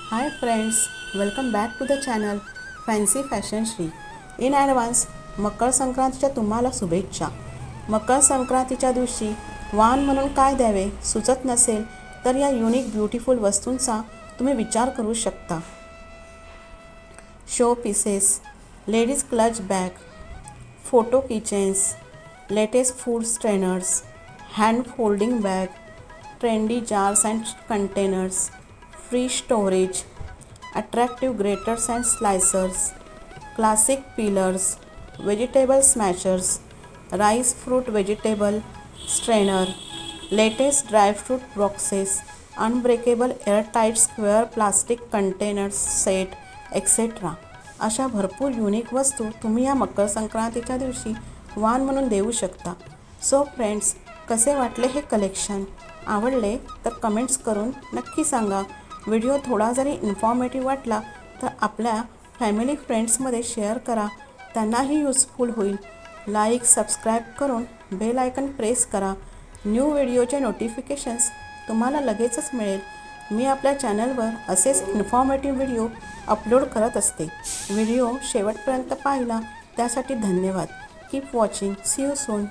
Hi friends, welcome back to the channel Fancy Fashion Shri. In advance, मकर संक्रांतीच्या तुम्हाला शुभेच्छा. मकर संक्रांतीच्या दिवशी वाण म्हणून काय द्यावे सुचत नसेल तर या युनिक ब्युटिफुल वस्तूंचा तुम्ही विचार करू शकता. Show pieces, ladies clutch bag, photo kitchens, latest food strainers, hand folding bag, trendy jars and containers, free storage, attractive graters and slicers, classic peelers, vegetable smashers, rice fruit vegetable strainer, latest dry fruit boxes, unbreakable airtight square plastic containers set, etc. अशा भरपूर unique वस्तू तुम्ही या मकर संक्रांतीच्या दिवशी वाण म्हणून देऊ शकता. सो फ्रेंड्स, कसे वाटले हे कलेक्शन? आवडले तर कमेंट्स करून नक्की सांगा. व्हिडिओ थोडा जरी इन्फॉर्मेटिव्ह वाटला तर आपल्या फॅमिली फ्रेंड्समध्ये शेअर करा, त्यांनाही यूजफुल होईल. लाईक सबस्क्राईब करून बेल आयकन प्रेस करा. न्यू व्हिडिओचे नोटिफिकेशन्स तुम्हाला लगेचच मिळेल. मी आपल्या चॅनलवर असेच इन्फॉर्मेटिव्ह व्हिडिओ अपलोड करत असते. व्हिडिओ शेवटपर्यंत पाहिला त्यासाठी धन्यवाद. Keep watching. See you soon.